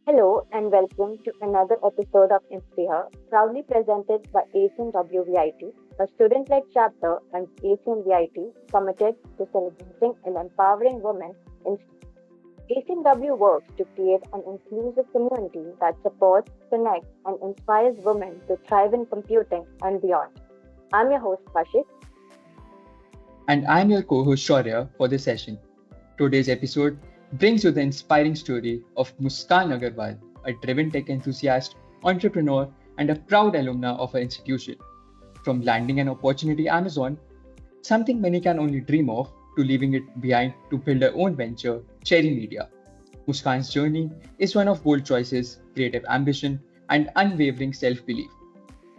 Hello and welcome to another episode of InspiHER, proudly presented by ACM-W a student-led chapter and ACM-VIT committed to celebrating and empowering women in ACM-W works to create an inclusive community that supports, connects, and inspires women to thrive in computing and beyond. I'm your host, Kashik. And I'm your co host Shaurya for this session. Today's episode brings you the inspiring story of Muskan Agarwal, a driven tech enthusiast, entrepreneur, and a proud alumna of our institution. From landing an opportunity Amazon, something many can only dream of, to leaving it behind to build her own venture, Cherry Media. Muskan's journey is one of bold choices, creative ambition, and unwavering self belief.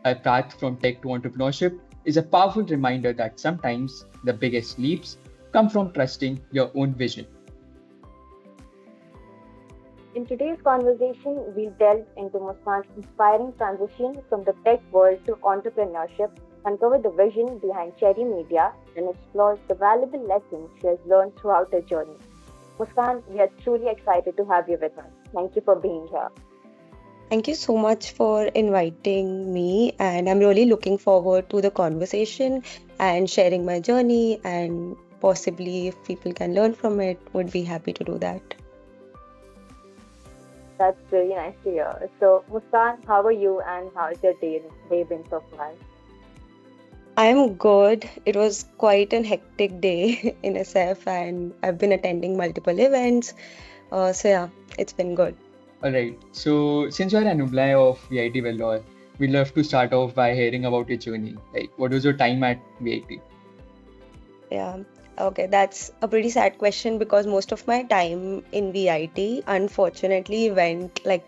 Her path from tech to entrepreneurship is a powerful reminder that sometimes the biggest leaps come from trusting your own vision. In today's conversation, we'll delve into Muskan's inspiring transition from the tech world to entrepreneurship, uncover the vision behind Cherry Media, and explore the valuable lessons she has learned throughout her journey. Muskan, we are truly excited to have you with us. Thank you for being here. Thank you so much for inviting me, and I'm really looking forward to the conversation and sharing my journey. And possibly, if people can learn from it, would be happy to do that. That's really nice to hear. So, Muskan, how are you and how's your day been so far? I'm good. It was quite an hectic day in SF, and I've been attending multiple events. So, it's been good. Alright, so since you're an alumni of VIT Vellore, we'd love to start off by hearing about your journey. Like, what was your time at VIT? Yeah. Okay, that's a pretty sad question because most of my time in VIT unfortunately went like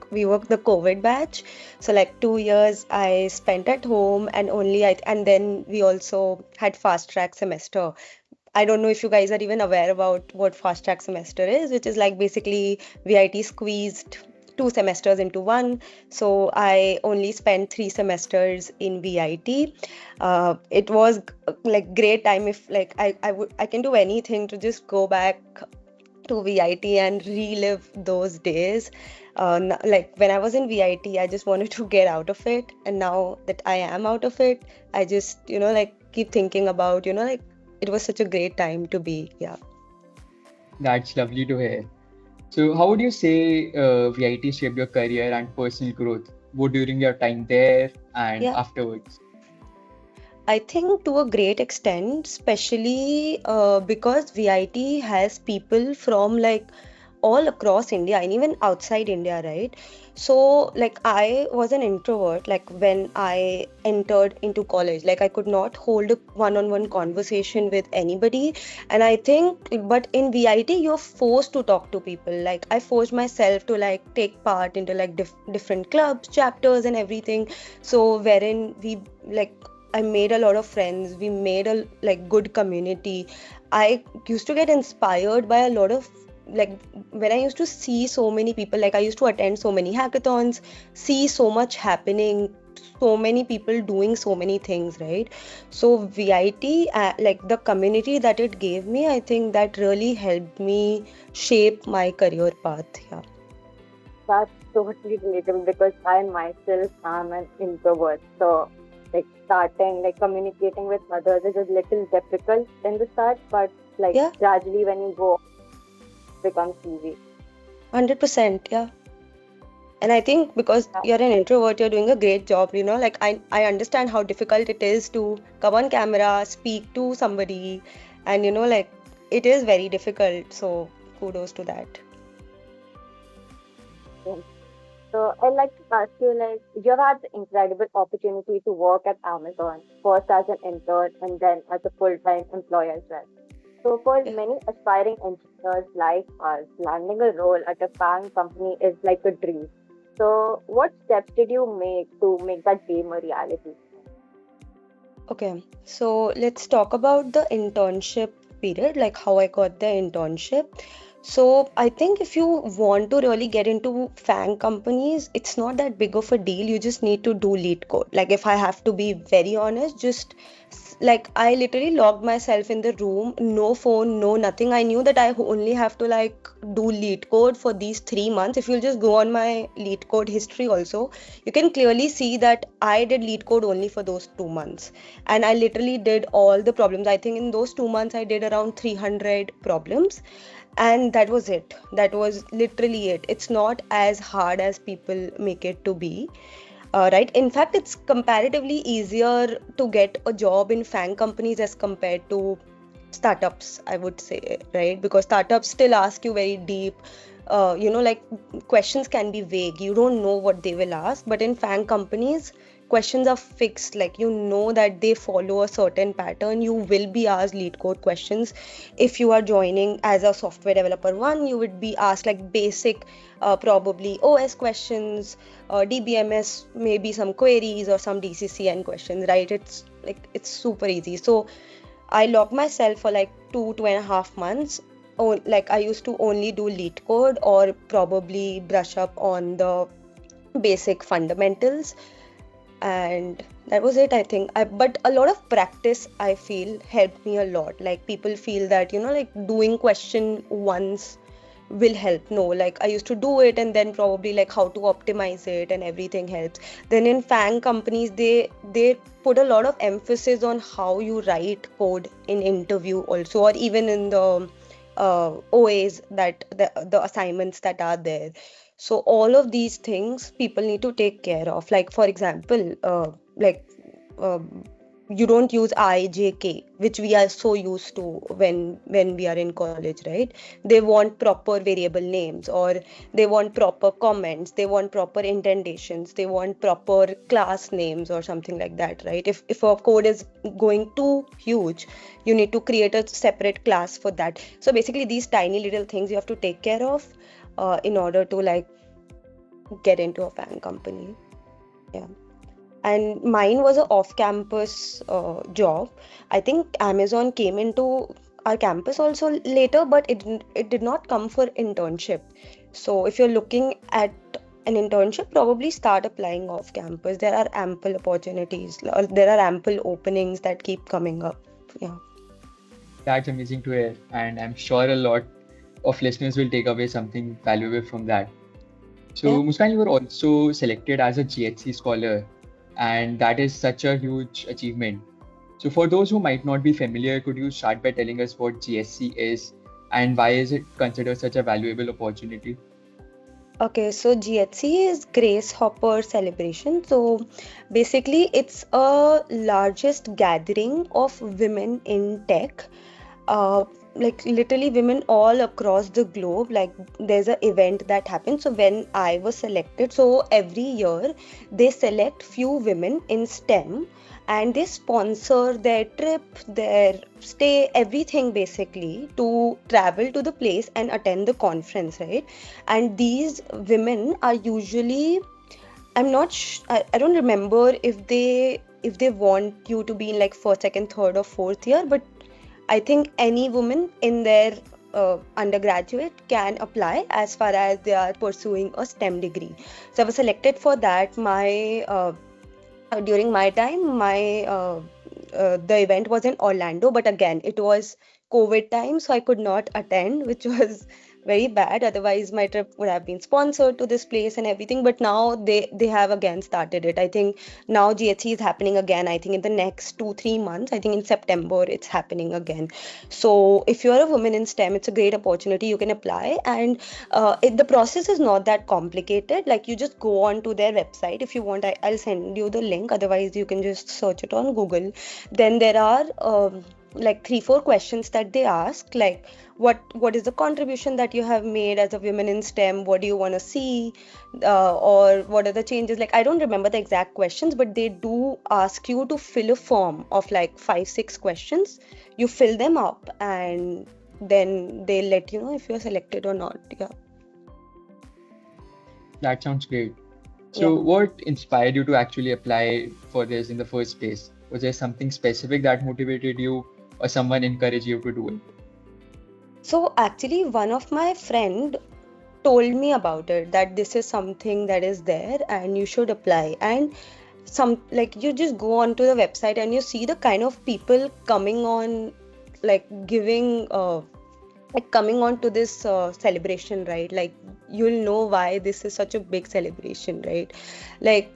we were the COVID batch. So like 2 years I spent at home and and then we also had fast track semester. I don't know if you guys are even aware about what fast track semester is, which is like basically VIT squeezed 2 semesters into one. So I only spent 3 semesters in VIT. It was like great time if like I can do anything to just go back to VIT and relive those days. Like when I was in VIT, I just wanted to get out of it, and now that I am out of it, I just like keep thinking about like it was such a great time to be. Yeah. That's lovely to hear. So, how would you say VIT shaped your career and personal growth, both during your time there and Yeah. afterwards? I think to a great extent, especially because VIT has people from like all across India and even outside India, right? So, like, I was an introvert, like, when I entered into college, like, I could not hold a one-on-one conversation with anybody. And I think, but in VIT, you're forced to talk to people. Like, I forced myself to, like, take part into, like, different clubs, chapters, and everything. So, wherein I made a lot of friends. We made a like good community. I used to get inspired by a lot of like when I used to see so many people, like I used to attend so many hackathons, see so much happening, so many people doing so many things, right? So VIT, like the community that it gave me, I think that really helped me shape my career path. Yeah. That's totally relatable because I myself am an introvert. So, like starting, like communicating with others is a little difficult in the start, but like Yeah, gradually when you go, it becomes easy. 100%. Yeah. And I think because Yeah, you're an introvert, you're doing a great job, like I understand how difficult it is to come on camera, speak to somebody, and like it is very difficult. So kudos to that. yeah. So I'd like to ask you, like, you've had the incredible opportunity to work at Amazon, first as an intern and then as a full-time employee as well. So for Yeah. many aspiring engineers like us, landing a role at a FANG company is like a dream. So what steps did you make that dream a reality? Okay, so let's talk about the internship period, like how I got the internship. So I think if you want to really get into FANG companies, it's not that big of a deal. You just need to do lead code. Like if I have to be very honest, just like I literally locked myself in the room, no phone, no nothing. I knew that I only have to like do lead code for these 3 months. If you'll just go on my lead code history also, you can clearly see that I did lead code only for those 2 months. And I literally did all the problems. I think in those 2 months I did around 300 problems. And that was it. That was literally it. It's not as hard as people make it to be. Right. In fact, it's comparatively easier to get a job in FANG companies as compared to startups, I would say, right? Because startups still ask you very deep, like questions can be vague. You don't know what they will ask. But in FANG companies, questions are fixed. Like, you know that they follow a certain pattern. You will be asked lead code questions. If you are joining as a software developer one, you would be asked like basic, probably OS questions, DBMS, maybe some queries or some DCCN questions, right? It's super easy. So I locked myself for like 2.5 months. Oh, like I used to only do lead code or probably brush up on the basic fundamentals, and that was it. I think but a lot of practice, I feel, helped me a lot. Like, people feel that, like doing question once will help. No, like I used to do it and then probably like how to optimize it and everything helps. Then in FANG companies, they put a lot of emphasis on how you write code in interview also, or even in the OAs, that the assignments that are there. So all of these things people need to take care of. Like, for example, like uh, you don't use IJK, which we are so used to when we are in college, right? They want proper variable names, or they want proper comments, they want proper indentations, they want proper class names or something like that, right? If a code is going too huge, you need to create a separate class for that. So basically, these tiny little things you have to take care of in order to like get into a FANG company. Yeah. And mine was an off-campus job. I think Amazon came into our campus also later, but it did not come for internship. So if you're looking at an internship, probably start applying off campus. There are ample opportunities, there are ample openings that keep coming up. Yeah. That's amazing to hear, and I'm sure a lot of listeners will take away something valuable from that. So, Yeah. Muskan, you were also selected as a GHC Scholar, and that is such a huge achievement. So, for those who might not be familiar, could you start by telling us what GHC is and why is it considered such a valuable opportunity? Okay, so GHC is Grace Hopper Celebration. So basically, it's a largest gathering of women in tech. Like literally women all across the globe. Like, there's an event that happens. So when I was selected, so every year they select few women in STEM, and they sponsor their trip, their stay, everything basically, to travel to the place and attend the conference, right? And these women are usually, I don't remember if they want you to be in like first, second, third, or fourth year, but I think any woman in their undergraduate can apply as far as they are pursuing a STEM degree. So I was selected for that. During my time, the event was in Orlando, but again, it was COVID time, so I could not attend, which was very bad. Otherwise, my trip would have been sponsored to this place and everything. But now they have again started it. I think now GHC is happening again. I think in the next 2-3 months. I think in September it's happening again. So if you're a woman in STEM, it's a great opportunity. You can apply, and the process is not that complicated. Like, you just go on to their website. If you want, I'll send you the link. Otherwise, you can just search it on Google. Then there are like 3-4 questions that they ask, like what is the contribution that you have made as a woman in STEM, what do you want to see, or what are the changes. Like, I don't remember the exact questions, but they do ask you to fill a form of like 5-6 questions. You fill them up, and then they let you know if you're selected or not. Yeah. That sounds great. So, Yeah. what inspired you to actually apply for this in the first place? Was there something specific that motivated you, or someone encouraged you to do it? So actually, one of my friend told me about it, that this is something that is there and you should apply. And some like you just go onto the website and you see the kind of people coming on, like giving like coming on to this celebration, right? Like you'll know why this is such a big celebration, right? Like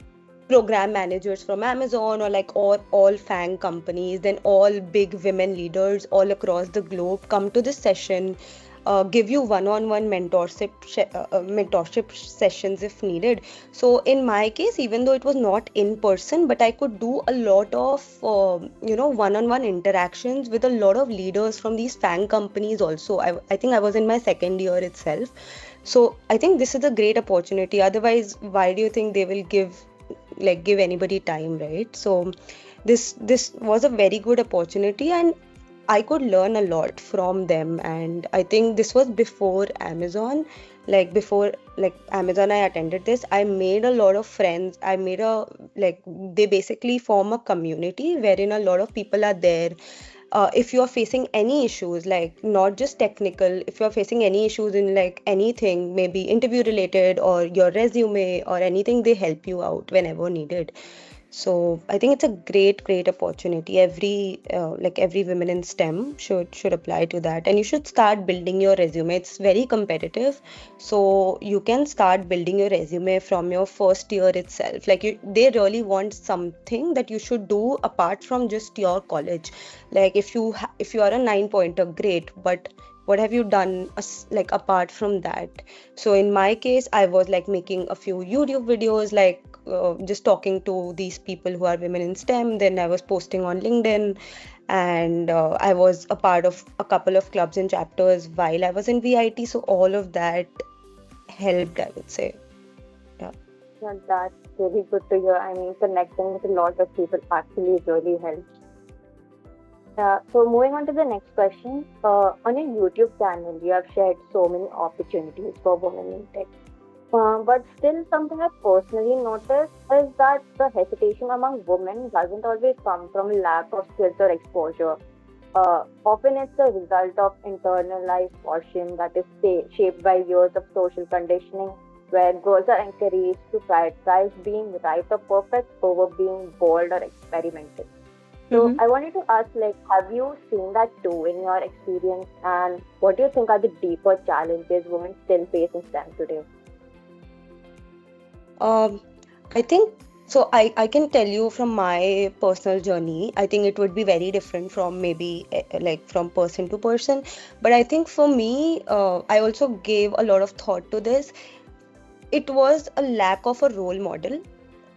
program managers from Amazon, or like all FANG companies, then all big women leaders all across the globe come to this session, give you one-on-one mentorship sessions if needed. So in my case, even though it was not in person, but I could do a lot of one-on-one interactions with a lot of leaders from these FANG companies also. I think I was in my second year itself. So I think this is a great opportunity. Otherwise, why do you think they will give anybody time, right? So this was a very good opportunity, and I could learn a lot from them. And I think this was before Amazon. Like before like Amazon, I attended this. I made a lot of friends. I made a like they basically form a community wherein a lot of people are there. If you are facing any issues, like not just technical, if you are facing any issues in like anything, maybe interview related or your resume or anything, they help you out whenever needed. So I think it's a great opportunity. Every women in STEM should apply to that, and you should start building your resume. It's very competitive, so you can start building your resume from your first year itself. They really want something that you should do apart from just your college. Like if you are a 9 pointer, great, but what have you done like apart from that? So in my case, I was like making a few YouTube videos, like just talking to these people who are women in STEM. Then I was posting on LinkedIn, and I was a part of a couple of clubs and chapters while I was in VIT. So all of that helped, I would say. Yeah. Yeah, that's really good to hear. I mean, connecting with a lot of people actually really helps. So moving on to the next question. On your YouTube channel, you have shared so many opportunities for women in tech. But still, something I personally noticed is that the hesitation among women doesn't always come from a lack of skills or exposure. Often it's a result of internalized caution that is shaped by years of social conditioning, where girls are encouraged to prioritize being right or perfect over being bold or experimental. So I wanted to ask, like, have you seen that too in your experience, and what do you think are the deeper challenges women still face in STEM today? I think so. I can tell you from my personal journey. I think it would be very different from maybe like from person to person. But I think for me, I also gave a lot of thought to this. It was a lack of a role model.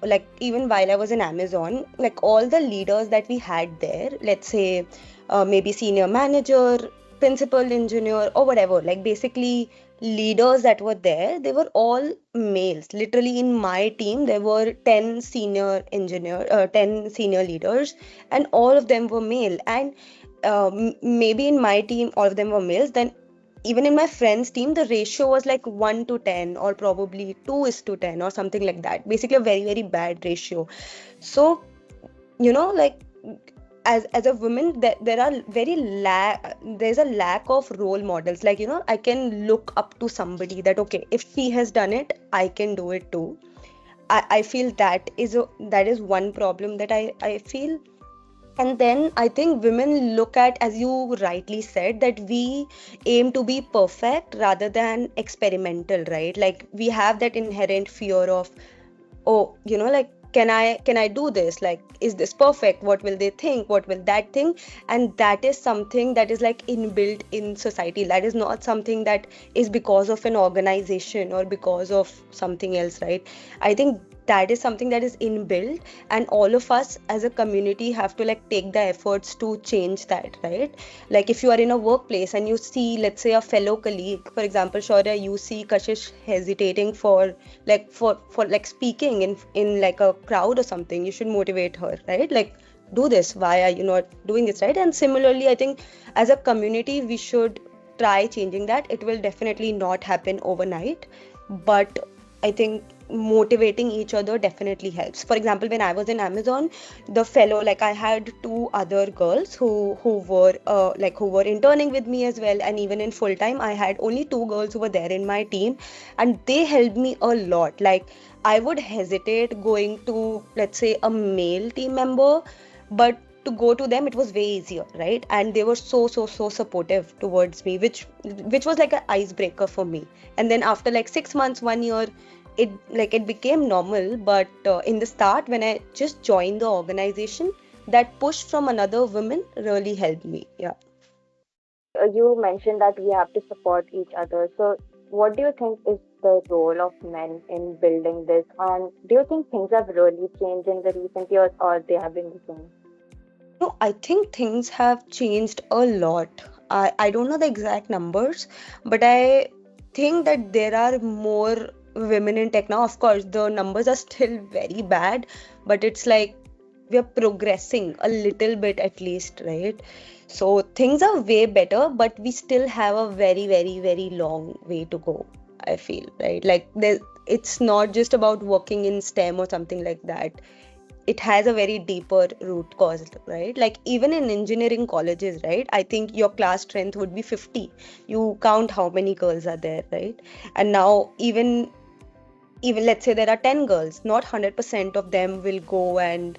Like even while I was in Amazon, like all the leaders that we had there, let's say maybe senior manager, principal engineer, or whatever, like basically leaders that were there, they were all males. Literally in my team, there were 10 senior leaders, and all of them were male. And maybe in my team, all of them were males. Then even in my friends team, the ratio was like 1 to 10, or probably 2 is to 10 or something like that. Basically a very bad ratio. So like as a woman, there are there's a lack of role models. Like I can look up to somebody that, okay, if she has done it, I can do it too. I feel that is one problem that I feel. And then I think women look at, as you rightly said, that we aim to be perfect rather than experimental, right? Like we have that inherent fear of, oh, like, can I do this? Like, is this perfect? What will they think? What will that think? And that is something that is like inbuilt in society. That is not something that is because of an organization or because of something else, right? I think that is something that is inbuilt, and all of us as a community have to like take the efforts to change that, right? Like if you are in a workplace and you see, let's say, a fellow colleague, for example, Shaurya, you see Kashish hesitating for like speaking in like a crowd or something, you should motivate her, right? Like, do this, why are you not doing this, right? And similarly, I think as a community we should try changing that. It will definitely not happen overnight, but I think motivating each other definitely helps. For example, when I was in Amazon, the fellow, like I had two other girls who were interning with me as well, and even in full time I had only two girls who were there in my team, and they helped me a lot. Like I would hesitate going to, let's say, a male team member, but to go to them it was way easier, right? And they were so supportive towards me, which was like an icebreaker for me. And then after like 6 months, 1 year, it became normal. But in the start, when I just joined the organization, that push from another woman really helped me. Yeah. You mentioned that we have to support each other. So, what do you think is the role of men in building this? And do you think things have really changed in the recent years, or they have been the same? No, I think things have changed a lot. I don't know the exact numbers, but I think that there are more women in tech now. Of course, the numbers are still very bad, but it's like we are progressing a little bit at least, right? So things are way better, but we still have a very long way to go, I feel, right? Like it's not just about working in STEM or something like that. It has a very deeper root cause, right? Like even in engineering colleges, right? I think your class strength would be 50. You count how many girls are there, right? And now even let's say there are 10 girls, not 100% of them will go and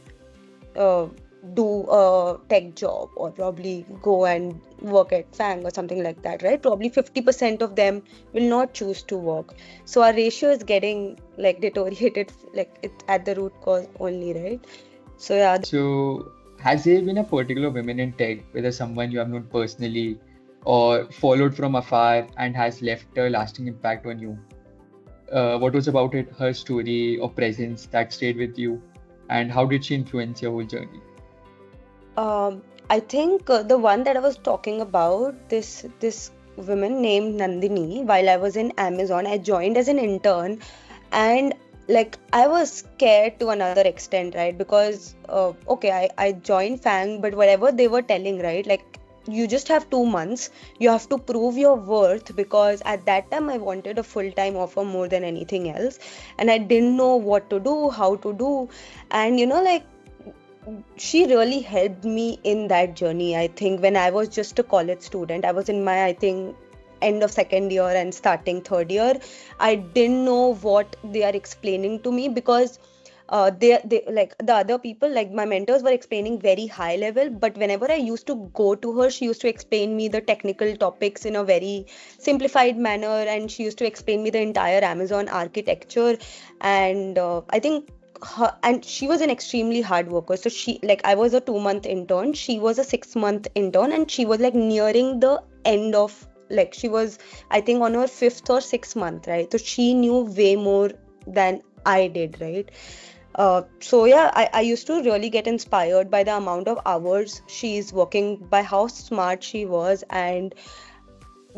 uh, do a tech job, or probably go and work at FANG or something like that, right? Probably 50% of them will not choose to work. So our ratio is getting like deteriorated, like it at the root cause only, right? So yeah. So, has there been a particular woman in tech, whether someone you have known personally or followed from afar and has left a lasting impact on you? What was about it, her story or presence that stayed with you, and how did she influence your whole journey? I think the one that I was talking about, this woman named Nandini, while I was in Amazon, I joined as an intern, and like I was scared to another extent, right? Because okay, I joined FANG, but whatever they were telling, right? Like you just have 2 months, you have to prove your worth, because at that time I wanted a full-time offer more than anything else, and I didn't know what to do, how to do. And like she really helped me in that journey. I think when I was just a college student, I was in my, I think, end of second year and starting third year. I didn't know what they are explaining to me, because they like the other people, like my mentors were explaining very high level, but whenever I used to go to her, she used to explain me the technical topics in a very simplified manner, and she used to explain me the entire Amazon architecture. And I think and she was an extremely hard worker. So she, like, I was a 2 month intern, she was a 6 month intern, and she was like nearing the end of, like, she was, I think, on her fifth or sixth month, right? So she knew way more than I did, right? So yeah, I used to really get inspired by the amount of hours she's working, by how smart she was, and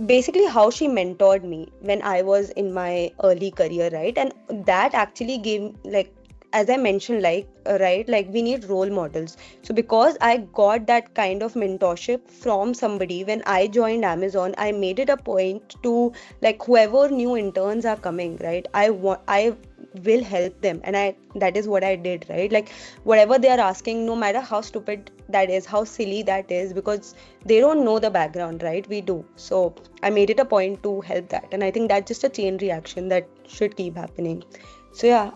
basically how she mentored me when I was in my early career, right? And that actually gave, like, as I mentioned, like, right, like we need role models. So because I got that kind of mentorship from somebody, when I joined Amazon, I made it a point to, like, whoever new interns are coming, right, I will help them, and that is what I did, right? Like whatever they are asking, no matter how stupid that is, how silly that is, because they don't know the background, right? We do. So I made it a point to help that, and I think that's just a chain reaction that should keep happening. So yeah,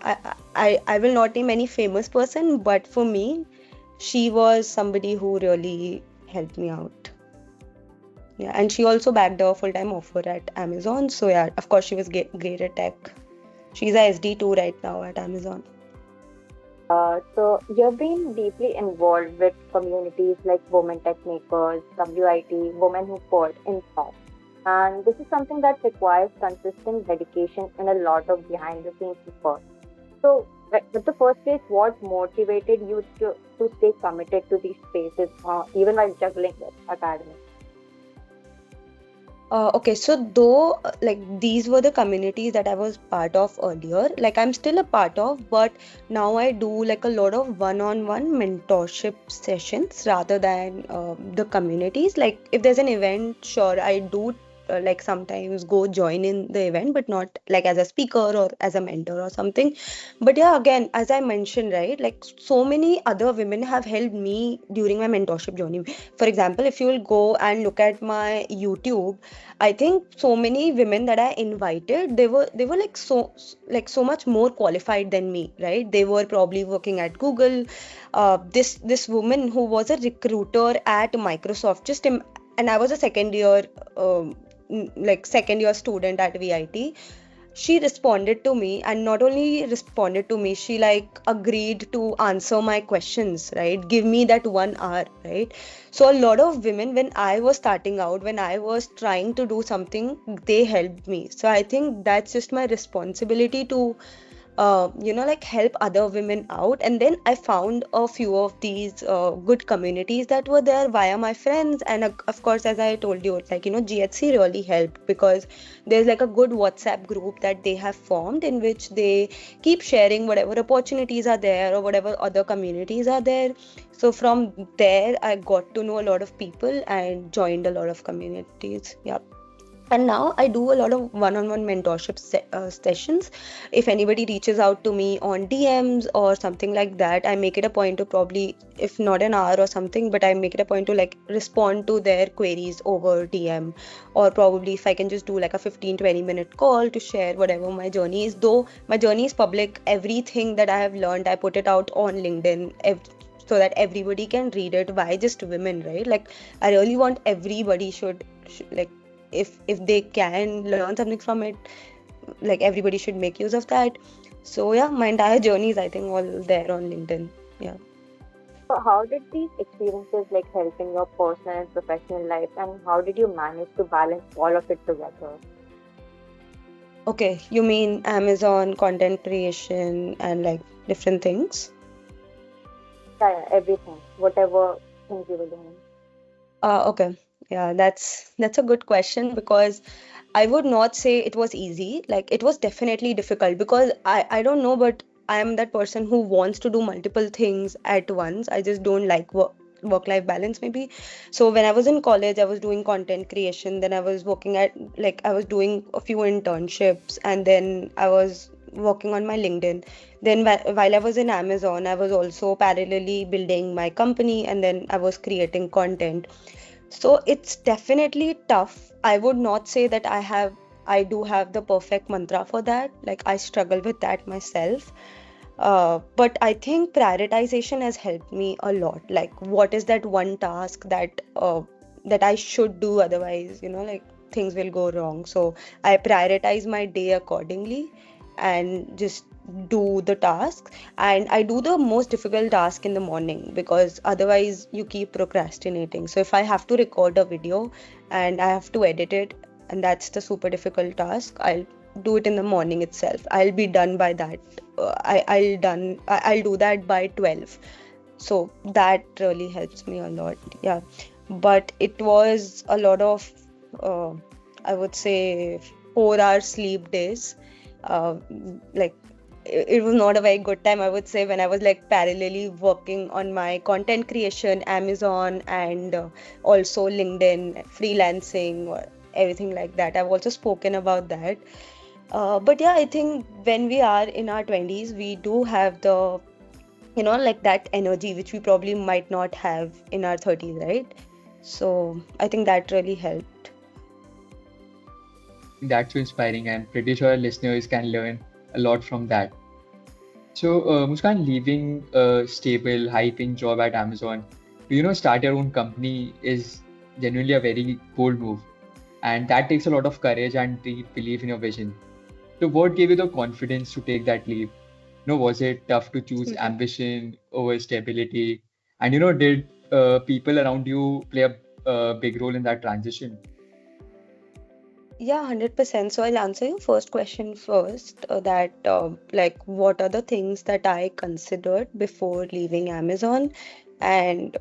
I will not name any famous person, but for me, she was somebody who really helped me out. Yeah, and she also backed a full-time offer at Amazon. So yeah, of course, she was great at tech. She's a SD2 right now at Amazon. So you've been deeply involved with communities like Women Tech Makers, WIT, Women Who Code, InspiHER. And this is something that requires consistent dedication and a lot of behind the scenes support. So, at the first place, what motivated you to stay committed to these spaces, even while juggling with academics? Okay, so though like these were the communities that I was part of earlier, like I'm still a part of, but now I do like a lot of one-on-one mentorship sessions rather than the communities. Like if there's an event, sure, I do like sometimes go join in the event, but not like as a speaker or as a mentor or something. But yeah, again, as I mentioned, right, like so many other women have helped me during my mentorship journey. For example, if you will go and look at my YouTube, I think so many women that I invited, they were like so much more qualified than me, right? They were probably working at Google. This woman who was a recruiter at Microsoft, and I was a um, second year student at VIT. She responded to me, and not only responded to me, she like agreed to answer my questions, right? Give me that 1 hour, right? So a lot of women, when I was starting out, when I was trying to do something, they helped me. So I think that's just my responsibility to like help other women out. And then I found a few of these good communities that were there via my friends. And of course, as I told you, like, GHC really helped, because there's like a good WhatsApp group that they have formed, in which they keep sharing whatever opportunities are there or whatever other communities are there. So from there, I got to know a lot of people and joined a lot of communities. Yeah. And now I do a lot of one-on-one mentorship sessions. If anybody reaches out to me on DMs or something like that, I make it a point to probably, if not an hour or something, but I make it a point to like respond to their queries over DM. Or probably if I can just do like a 15-20 minute call to share whatever my journey is. Though my journey is public, everything that I have learned, I put it out on LinkedIn. So that everybody can read it. Why just women, right? Like, I really want everybody should like, if they can learn something from it, like everybody should make use of that. So yeah, my entire journey is, I think, all there on LinkedIn. Yeah. So how did these experiences like help in your personal and professional life, and how did you manage to balance all of it together? Okay, you mean Amazon content creation and like different things? Yeah, yeah, everything, whatever things you were doing. Okay. Yeah, that's a good question, because I would not say it was easy. Like, it was definitely difficult, because I don't know, but I am that person who wants to do multiple things at once. I just don't like work-life balance, maybe. So when I was in college, I was doing content creation. Then I was working at, like, I was doing a few internships, and then I was working on my LinkedIn. Then while I was in Amazon, I was also parallelly building my company, and then I was creating content. So it's definitely tough. I would not say that I do have the perfect mantra for that. Like, I struggle with that myself. But I think prioritization has helped me a lot. Like, what is that one task that I should do? Otherwise, like, things will go wrong. So I prioritize my day accordingly and just do the task. And I do the most difficult task in the morning, because otherwise you keep procrastinating. So if I have to record a video and I have to edit it, and that's the super difficult task, I'll do it in the morning itself. I'll be done by that. I'll do that by 12. So that really helps me a lot. Yeah. But it was a lot of, uh, I would say, 4 hour sleep days. Uh, like, it was not a very good time, I would say, when I was like parallelly working on my content creation, Amazon, and also LinkedIn, freelancing, or everything like that. I've also spoken about that. But yeah, I think when we are in our 20s, we do have the, like that energy, which we probably might not have in our 30s, right? So I think that really helped. That's so inspiring. I'm pretty sure listeners can learn a lot from that. So, Muskan, leaving a stable, high-paying job at Amazon to start your own company is genuinely a very bold move, and that takes a lot of courage and deep belief in your vision. So, what gave you the confidence to take that leap? Was it tough to choose ambition over stability? And did people around you play a big role in that transition? Yeah, 100%. So I'll answer your first question first, that like, what are the things that I considered before leaving Amazon, and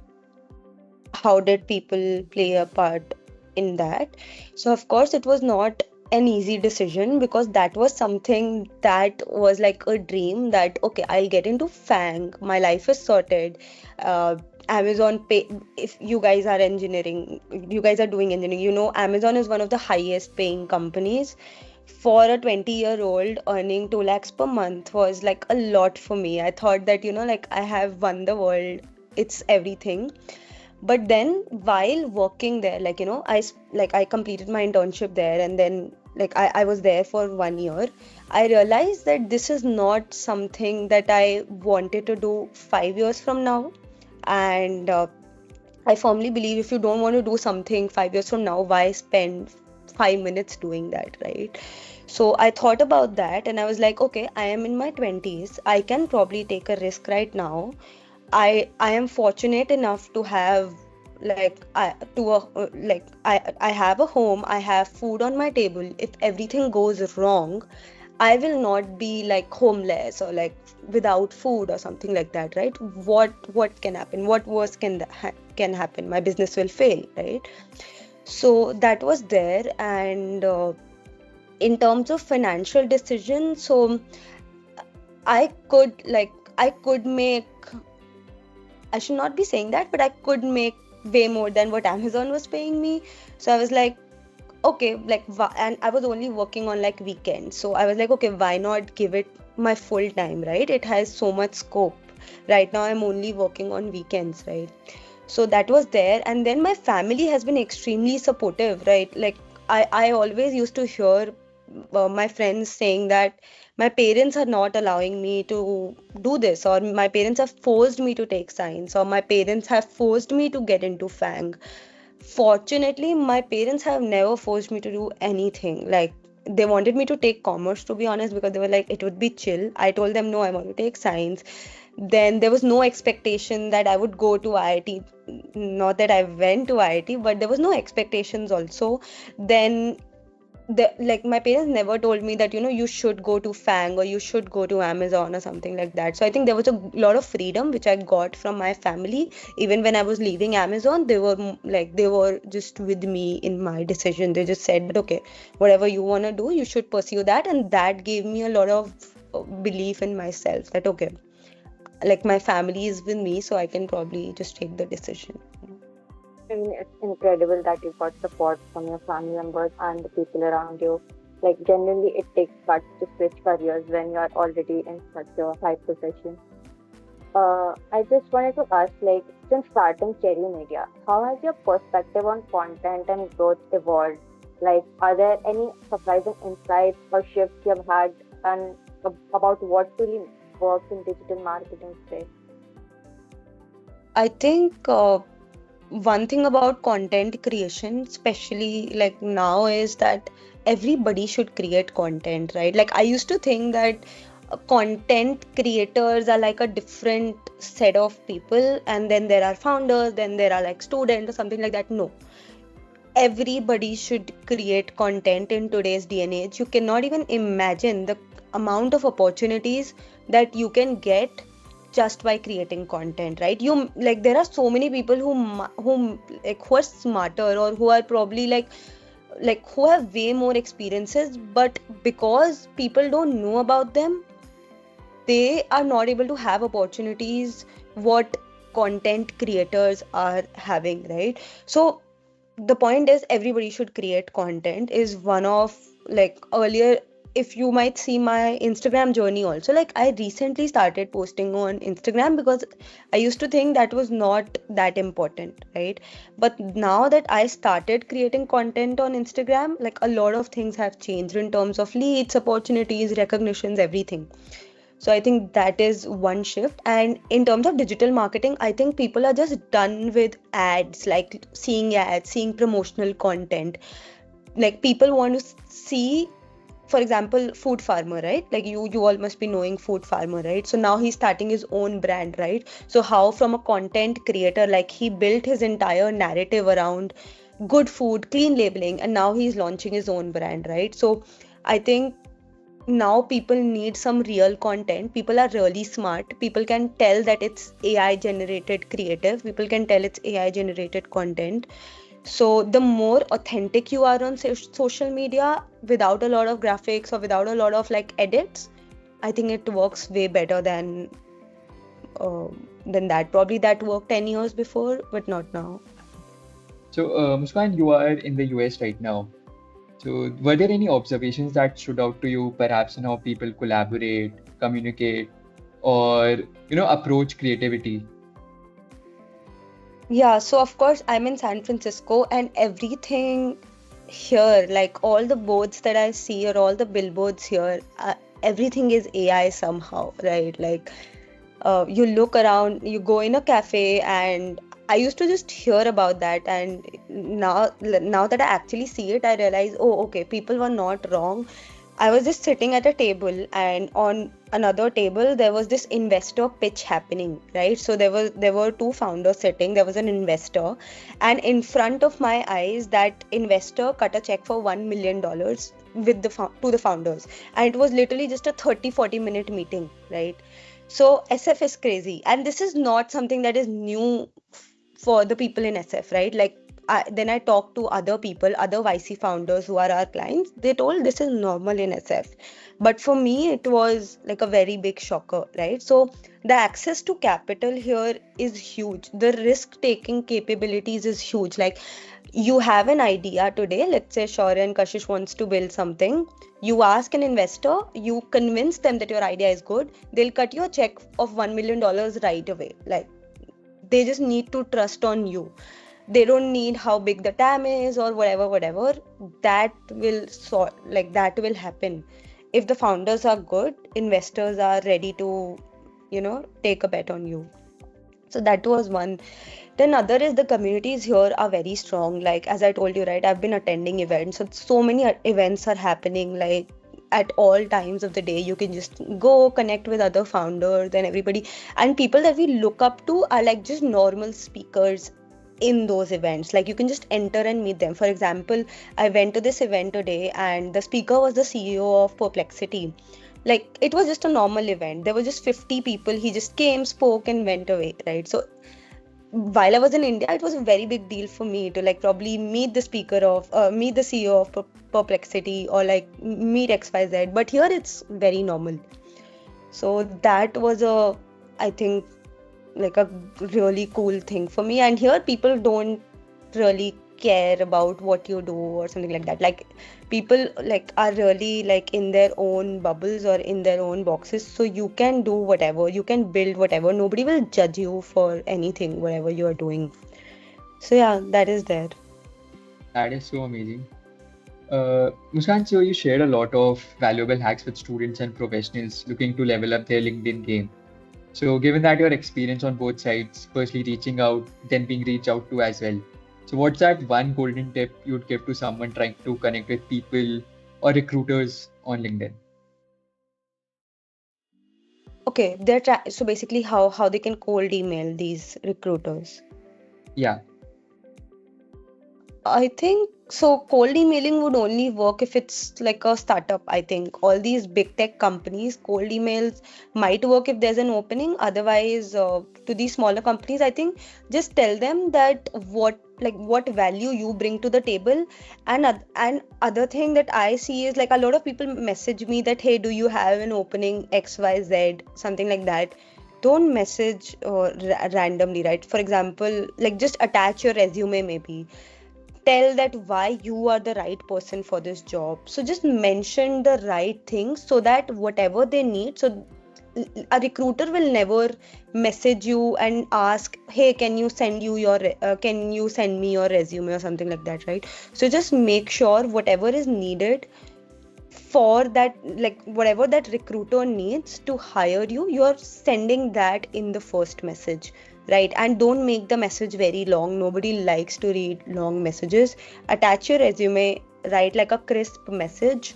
how did people play a part in that? So of course, it was not an easy decision, because that was something that was like a dream that okay, I'll get into FANG, my life is sorted. uh, Amazon pay, if you guys are engineering, you guys are doing engineering, you know Amazon is one of the highest paying companies. For a 20-year-old, earning 2 lakhs per month was like a lot for me. I thought that, like I have won the world, it's everything. But then while working there, like I completed my internship there, and then like I was there for 1 year. I realized that this is not something that I wanted to do 5 years from now. And I firmly believe if you don't want to do something 5 years from now, why spend 5 minutes doing that, right? So I thought about that and I was like, okay, I am in my 20s. I can probably take a risk right now. I am fortunate enough to have I have a home, I have food on my table. If everything goes wrong, I will not be like homeless or like without food or something like that, right? What can happen? What worse can happen? My business will fail, right? So that was there. And in terms of financial decisions, so I could make, I should not be saying that, but I could make way more than what Amazon was paying me. So I was like, okay, and I was only working on like weekends. So I was like, okay, why not give it my full time, right? It has so much scope. Right now, I'm only working on weekends, right? So that was there. And then my family has been extremely supportive, right? Like, I always used to hear my friends saying that my parents are not allowing me to do this, or my parents have forced me to take science, or my parents have forced me to get into FANG. Fortunately, my parents have never forced me to do anything. Like, they wanted me to take commerce, to be honest, because they were like, it would be chill. I told them, no, I want to take science. Then there was no expectation that I would go to IIT. Not that I went to IIT, but there was no expectations also. Then like my parents never told me that you should go to FANG or you should go to Amazon or something like that. So I think there was a lot of freedom which I got from my family. Even when I was leaving Amazon, they were they were just with me in my decision. They just said that okay, whatever you want to do, you should pursue that. And that gave me a lot of belief in myself that okay, like my family is with me, so I can probably just take the decision. I mean, it's incredible that you got support from your family members and the people around you. Like, generally, it takes guts to switch careers when you're already in such a high position. I just wanted to ask, like, since starting Cherry Media, how has your perspective on content and growth evolved? Like, are there any surprising insights or shifts you have had and about what really works in digital marketing today? I think one thing about content creation, especially like now, is that everybody should create content, right? Like I used to think that content creators are like a different set of people, and then there are founders, then there are like students or something like that. No, everybody should create content in today's day and age. You cannot even imagine the amount of opportunities that you can get just by creating content, right? You like there are so many people who are smarter, or who are probably who have way more experiences, but because people don't know about them, they are not able to have opportunities what content creators are having, right? So the point is everybody should create content is one of like earlier. If you might see my Instagram journey also, like I recently started posting on Instagram because I used to think that was not that important, right? But now that I started creating content on Instagram, like a lot of things have changed in terms of leads, opportunities, recognitions, everything. So I think that is one shift. And in terms of digital marketing, I think people are just done with ads, like seeing ads, seeing promotional content. Like people want to see, for example, Food Farmer, right? Like you all must be knowing Food Farmer, right? So now he's starting his own brand, right? So how from a content creator, like he built his entire narrative around good food, clean labeling, and now he's launching his own brand, right? So I think now people need some real content. People are really smart. People can tell that it's AI generated creative. People can tell it's AI generated content. So the more authentic you are on social media without a lot of graphics or without a lot of like edits, I think it works way better uh, than that. Probably that worked 10 years before, but not now. So, Muskan, you are in the US right now. So, were there any observations that stood out to you, perhaps in how people collaborate, communicate, or approach creativity? Yeah, so of course I'm in San Francisco, and everything here, like all the boards that I see or all the billboards here, everything is AI somehow, right? Like you look around, you go in a cafe, and I used to just hear about that, and now that I actually see it, I realize, oh, okay, people were not wrong. I was just sitting at a table, and on another table there was this investor pitch happening, right? So there were two founders sitting. There was an investor, and in front of my eyes, that investor cut a check for $1 million with to the founders, and it was literally just a 30-40 minute meeting, right? So SF is crazy, and this is not something that is new for the people in SF, right? Like then I talked to other people, other YC founders who are our clients. They told this is normal in SF, but for me it was like a very big shocker, right? So the access to capital here is huge. The risk taking capabilities is huge. Like you have an idea today, let's say Shaurya and Kashish wants to build something. You ask an investor, you convince them that your idea is good, they'll cut you a check of $1 million right away. Like they just need to trust on you. They don't need how big the TAM is or whatever. That will that will happen if the founders are good. Investors are ready to take a bet on you. So that was one. Then other is the communities here are very strong. Like as I told you, right, I've been attending events, so many events are happening like at all times of the day. You can just go connect with other founders and everybody, and people that we look up to are like just normal speakers in those events. Like you can just enter and meet them. For example, I went to this event today, and the speaker was the CEO of Perplexity. Like it was just a normal event. There were just 50 people. He just came, spoke, and went away, right? So while I was in India, it was a very big deal for me to like probably meet the CEO of Perplexity, or like meet XYZ. But here it's very normal. So that was I think, like a really cool thing for me. And here people don't really care about what you do or something like that. Like people like are really like in their own bubbles or in their own boxes, so you can do whatever, you can build whatever, nobody will judge you for anything, whatever you are doing. So yeah, that is there. That is so amazing. Muskan, so you shared a lot of valuable hacks with students and professionals looking to level up their LinkedIn game. So, given that your experience on both sides, firstly reaching out, then being reached out to as well. So, what's that one golden tip you'd give to someone trying to connect with people or recruiters on LinkedIn? Okay, so basically how they can cold email these recruiters. Yeah, I think so. Cold emailing would only work if it's like a startup. I think all these big tech companies, cold emails might work if there's an opening. Otherwise, to these smaller companies, I think just tell them that what value you bring to the table. And other thing that I see is like a lot of people message me that, hey, do you have an opening XYZ, something like that. Don't message randomly, right? For example, like just attach your resume maybe, tell that why you are the right person for this job. So just mention the right things so that whatever they need, so a recruiter will never message you and ask, hey, can you send me your resume or something like that, right? So just make sure whatever is needed for that, like whatever that recruiter needs to hire you, you are sending that in the first message, right? And don't make the message very long. Nobody likes to read long messages. Attach your resume, write like a crisp message.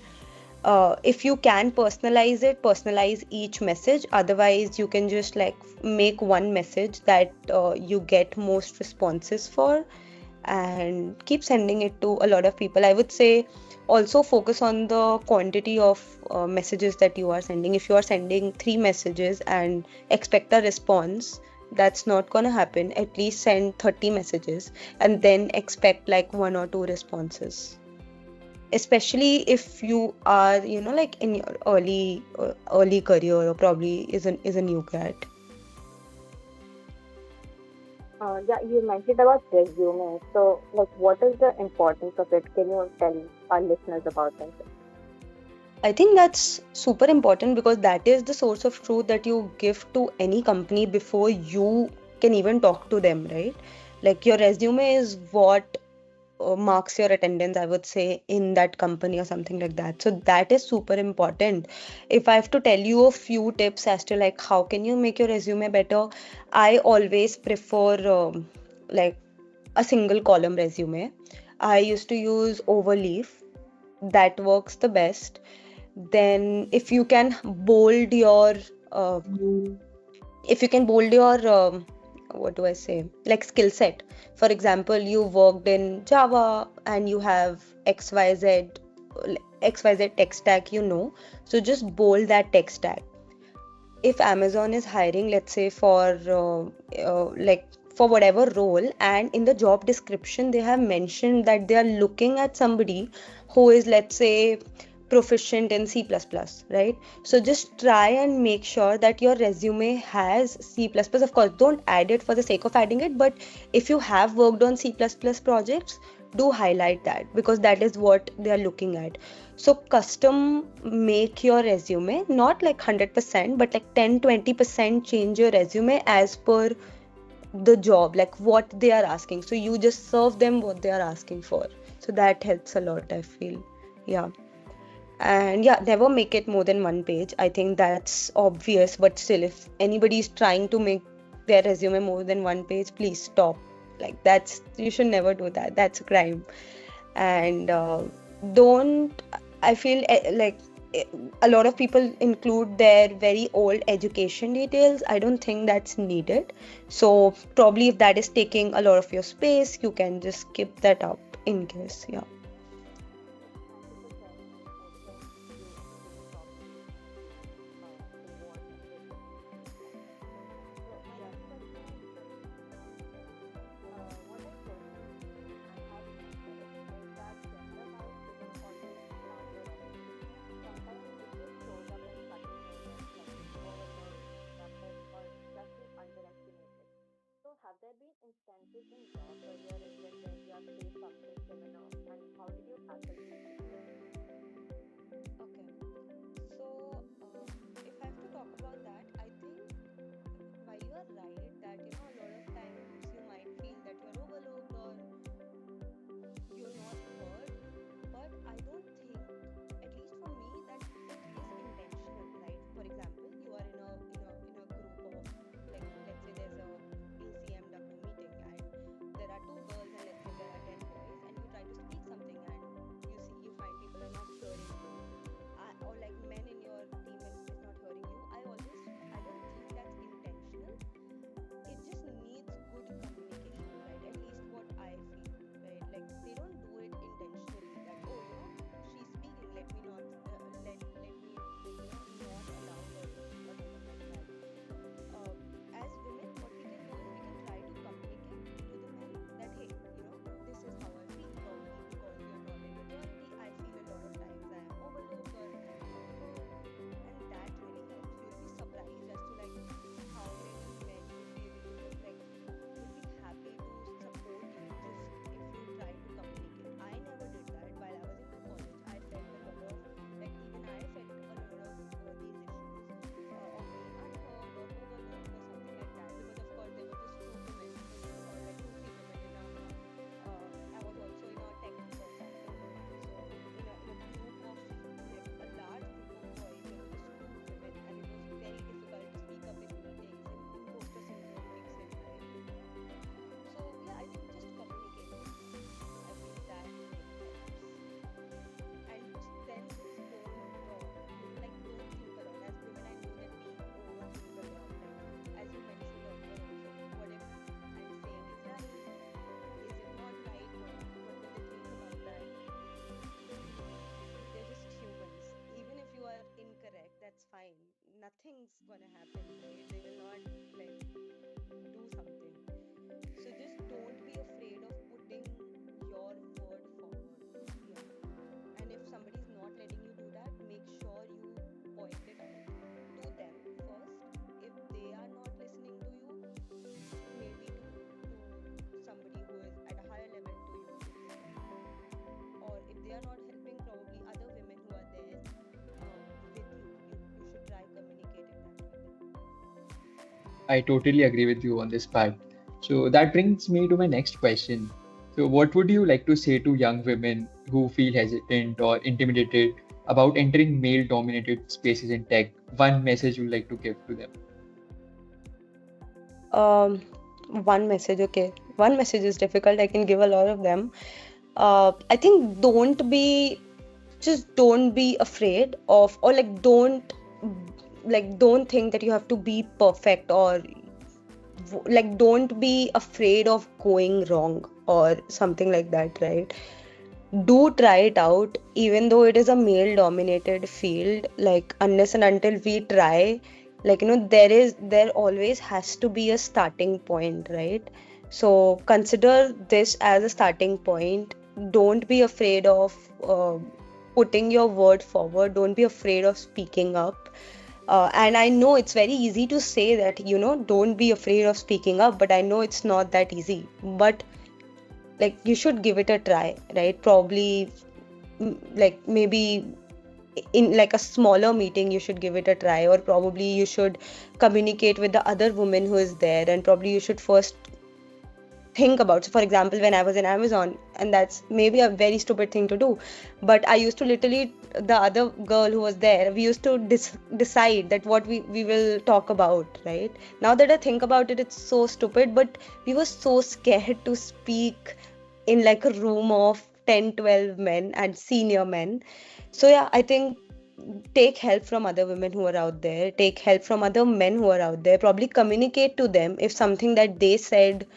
If you can personalize each message. Otherwise you can just like make one message that you get most responses for, and keep sending it to a lot of people. I would say also focus on the quantity of messages that you are sending. If you are sending 3 messages and expect a response, That's not gonna happen. At least send 30 messages and then expect like one or two responses. Especially if you are, like in your early career or probably is a new grad. Yeah, you mentioned about resume. So, like, what is the importance of it? Can you tell our listeners about it? I think that's super important because that is the source of truth that you give to any company before you can even talk to them, right? Like your resume is what marks your attendance, I would say, in that company or something like that. So that is super important. If I have to tell you a few tips as to like how can you make your resume better, I always prefer like a single column resume. I used to use overleaf. That works the best. Then uh, if you can bold your what do I say, like skill set. For example, you worked in Java and you have xyz tech stack, so just bold that tech stack. If Amazon is hiring, let's say like for whatever role, and in the job description they have mentioned that they are looking at somebody who is, let's say, proficient in C++, right? So just try and make sure that your resume has C++. Of course, don't add it for the sake of adding it, but if you have worked on C++ projects, do highlight that because that is what they are looking at. So custom make your resume, not like 100%, but like 10-20% change your resume as per the job, like what they are asking. So you just serve them what they are asking for. So that helps a lot, I feel. Yeah. And yeah, never make it more than one page. I think that's obvious, but still, if anybody is trying to make their resume more than one page, please stop. Like, you should never do that. That's a crime. And don't, I feel eh, a lot of people include their very old education details. I don't think that's needed. So, probably if that is taking a lot of your space, you can just skip that up in case. Yeah. Thank you for sharing also you explained properly what resume looks like. So my next question is this. What I personally feel and have noticed is that gender bias isn't always louder or visible. Sometimes it just shows up in subtle moments like being overlooked, interrupted, or just being underestimated. So have there been instances in your career as well where you have faced something similar, and how did you tackle these situations? Okay. So, if I have to talk about that, I think while you are right that a lot of times you might feel that you're overlooked or you're not heard, but I don't think, at least for me, that it is intentional, right? For example, you are in a group of, like, let's say there's a ACM-W meeting and there are two girls and let's say there are 10 boys, and you try to speak something and you find people are not hearing you, or like men in your team is not hearing you. I don't think that's intentional. It just needs good communication, right? At least what I feel, right? Like they don't do it intentionally that, oh, she's speaking, let me not let me like not allow her to speak or something like that. uh, as women, what we can do is we can try to communicate to the men that, hey, this is how I feel, probably because we are not in majority. I feel a lot of times I am overlooked or I am not heard, and that really helps. You'll be surprised as to like how many men would be able to like would be happy to support you just if you try to communicate. I never did that while I was in college. I felt a lot of like even I felt a lot of these issues of being unheard or overlooked or something like that, because of course there were just two women or like two three women in a I was also in a tech sample program, so in a group of like a large group of boys there were just two women, and it was very difficult to speak up in meetings and imposter syndrome kicks in, right? So yeah, I think just communicating, I feel that really helps. And then just don't think a lot. As women, I know that we overthink a lot. Like as you mentioned earlier also, what if I'm saying is right? Is it not right? What will they think about that? They're just humans. Even if you are incorrect, that's fine. Nothing's gonna happen, right? They will not like I totally agree with you on this part. So that brings me to my next question. So, what would you like to say to young women who feel hesitant or intimidated about entering male dominated spaces in tech? One message you'd like to give to them? Um, One message, okay. One message is difficult. I can give a lot of them. I think don't be afraid of, or don't think that you have to be perfect, or don't be afraid of going wrong or something like that, right? Do try it out, even though it is a male dominated field. Like, unless and until we try, there always has to be a starting point, right? So consider this as a starting point. Don't be afraid of putting your word forward. Don't be afraid of speaking up. And I know it's very easy to say that, don't be afraid of speaking up, but I know it's not that easy. But like, you should give it a try, right? Probably, maybe in like a smaller meeting you should give it a try, or probably you should communicate with the other woman who is there, and probably you should first think about. So for example, when I was in Amazon, and that's maybe a very stupid thing to do, but I used to literally, the other girl who was there, we used to decide that what we will talk about, right? Now that I think about it, it's so stupid, but we were so scared to speak in like a room of 10-12 men and senior men. So yeah, I think take help from other women who are out there, take help from other men who are out there, probably communicate to them if something that they said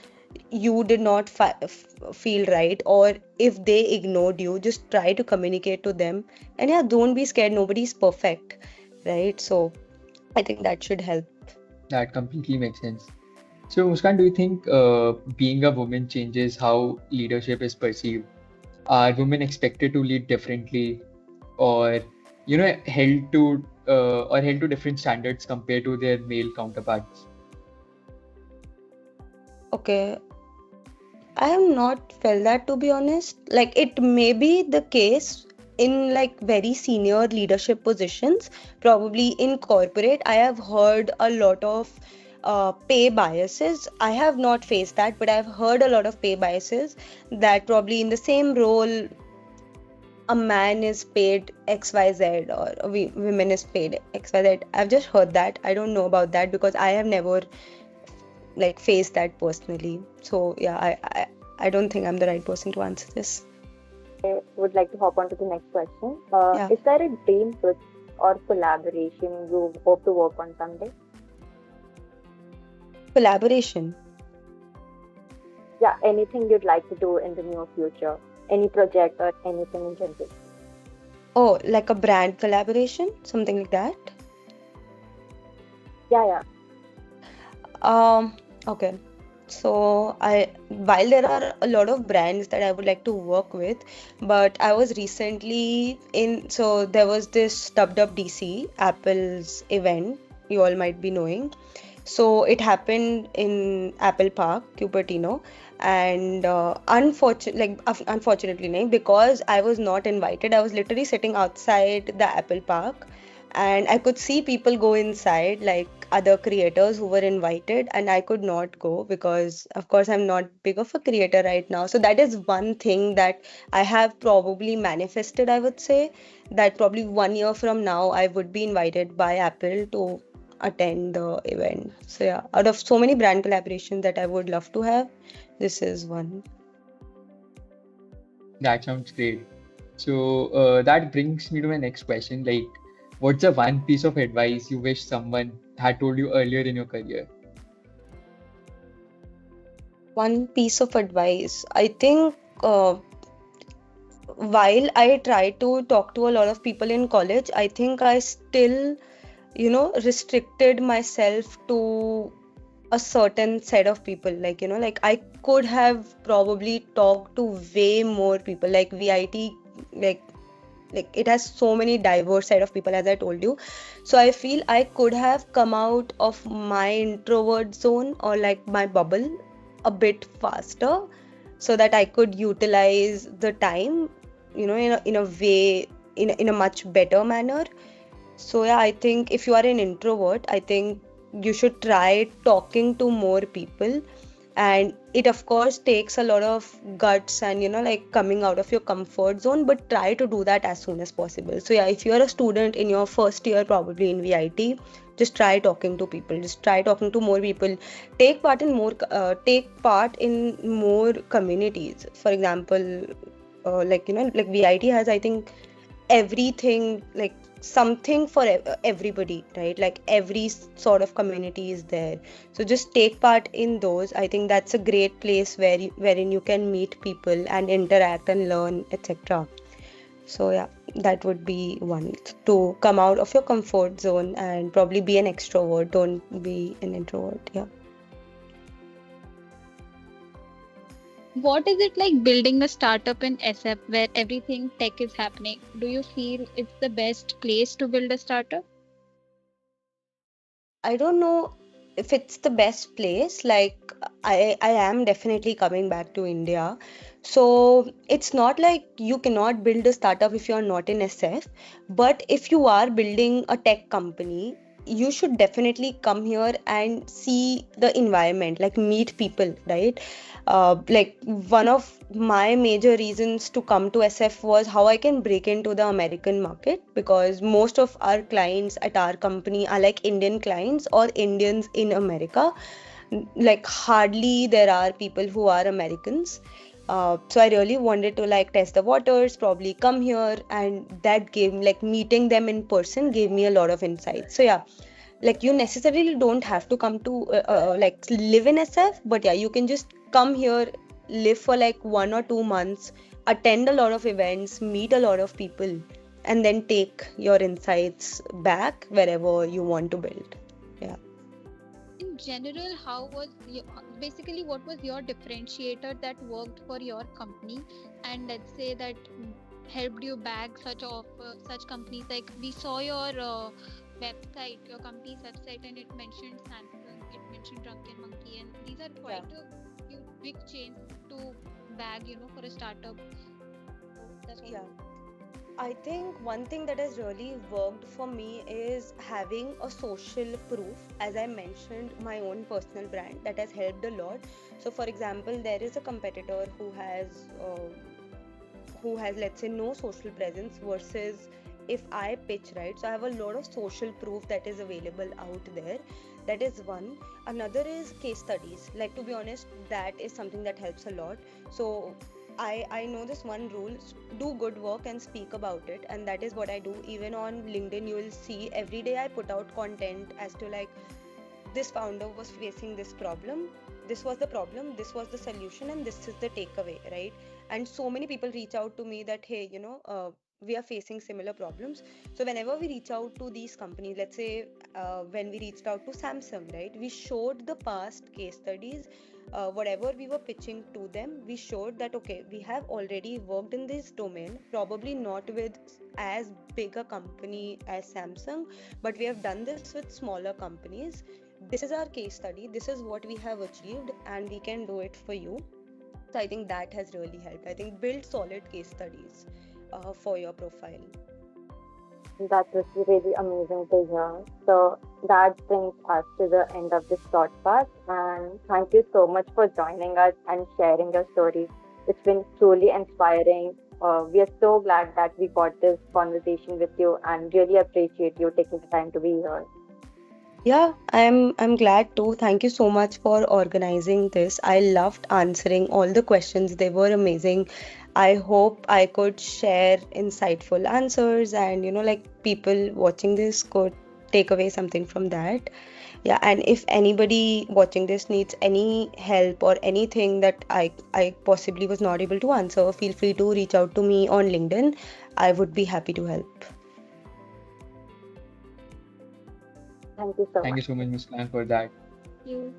you did not feel right, or if they ignored you, just try to communicate to them. And yeah, don't be scared, nobody's perfect, right? So I think that should help. That completely makes sense. So, Muskan, do you think being a woman changes how leadership is perceived? Are women expected to lead differently, or held to different standards compared to their male counterparts? Okay, I have not felt that, to be honest. Like, it may be the case in like very senior leadership positions, probably in corporate. I have heard a lot of pay biases. I have not faced that, but I've heard a lot of pay biases, that probably in the same role a man is paid XYZ, or women is paid XYZ. I've just heard that. I don't know about that because I have never like faced that personally. So yeah, I don't think I'm the right person to answer this. I would like to hop on to the next question. Yeah. Is there a dream project or collaboration you hope to work on someday? Collaboration. Yeah, anything you'd like to do in the near future? Any project or anything in general? Oh, like a brand collaboration, something like that. Yeah. Okay. So while there are a lot of brands that I would like to work with, but I was recently so there was this WWDC, Apple's event, you all might be knowing. So it happened in Apple Park, Cupertino, and unfortunately, because I was not invited, I was literally sitting outside the Apple Park, and I could see people go inside, like other creators who were invited, and I could not go because, of course, I'm not big of a creator right now. So that is one thing that I have probably manifested, I would say, that probably 1 year from now, I would be invited by Apple to attend the event. So yeah, out of so many brand collaborations that I would love to have, this is one. That sounds great. So that brings me to my next question. Like, what's the one piece of advice you wish someone had told you earlier in your career? One piece of advice. I think while I try to talk to a lot of people in college, I think I still, restricted myself to a certain set of people. Like, like I could have probably talked to way more people. Like VIT, like it has so many diverse set of people, as I told you. So I feel I could have come out of my introvert zone, or like my bubble, a bit faster, so that I could utilize the time, in a way, in a much better manner. So yeah, I think if you are an introvert, I think you should try talking to more people. And it of course takes a lot of guts and like coming out of your comfort zone, but try to do that as soon as possible. So yeah, if you're a student in your first year probably in VIT, just try talking to people, just try talking to more people. Take part in more communities. For example, like VIT has, I think, everything, like something for everybody, right? Like every sort of community is there. So just take part in those. I think that's a great place wherein you can meet people and interact and learn, etc. So yeah, that would be one, to come out of your comfort zone and probably be an extrovert. Don't be an introvert. Yeah. What is it like building a startup in SF where everything tech is happening? Do you feel it's the best place to build a startup? I don't know if it's the best place. Like I am definitely coming back to India. So it's not like you cannot build a startup if you're not in SF. But if you are building a tech company, you should definitely come here and see the environment, like meet people, right? Like one of my major reasons to come to SF was how I can break into the American market, because most of our clients at our company are like Indian clients or Indians in America. Like hardly there are people who are Americans. So I really wanted to like test the waters, probably come here, and that gave like meeting them in person gave me a lot of insights. So yeah, like you necessarily don't have to come to like live in SF, but yeah, you can just come here, live for like 1 or 2 months, attend a lot of events, meet a lot of people, and then take your insights back wherever you want to build. Yeah. In general, how was basically what was your differentiator that worked for your company, and let's say that helped you bag such companies? Like we saw your website, your company's website, and it mentioned Samsung, it mentioned Drunken Monkey, and these are Yeah. quite a few big chains to bag, for a startup. So that's what. Yeah. I think one thing that has really worked for me is having a social proof. As I mentioned, my own personal brand that has helped a lot. So, for example, there is a competitor who has, let's say, no social presence, versus if I pitch, right? So I have a lot of social proof that is available out there. That is one. Another is case studies. Like, to be honest, that is something that helps a lot. So I know this one rule: do good work and speak about it, and that is what I do. Even on LinkedIn, you will see every day I put out content as to like, this founder was facing this problem, this was the problem, this was the solution, and this is the takeaway, right? And so many people reach out to me that, hey, we are facing similar problems. So whenever we reach out to these companies, let's say when we reached out to Samsung, right, we showed the past case studies. Whatever we were pitching to them, we showed that okay, we have already worked in this domain, probably not with as big a company as Samsung, but we have done this with smaller companies. This is our case study, this is what we have achieved, and we can do it for you. So I think that has really helped. I think build solid case studies for your profile. That was really amazing to hear. So that brings us to the end of this podcast. And thank you so much for joining us and sharing your story. It's been truly inspiring. We are so glad that we got this conversation with you and really appreciate you taking the time to be here. Yeah, I'm glad too. Thank you so much for organizing this. I loved answering all the questions. They were amazing. I hope I could share insightful answers, and like people watching this could take away something from that. Yeah, and if anybody watching this needs any help or anything that I possibly was not able to answer, feel free to reach out to me on LinkedIn. I would be happy to help. Thank you so Thank much. you so much, Muskan, for that. You.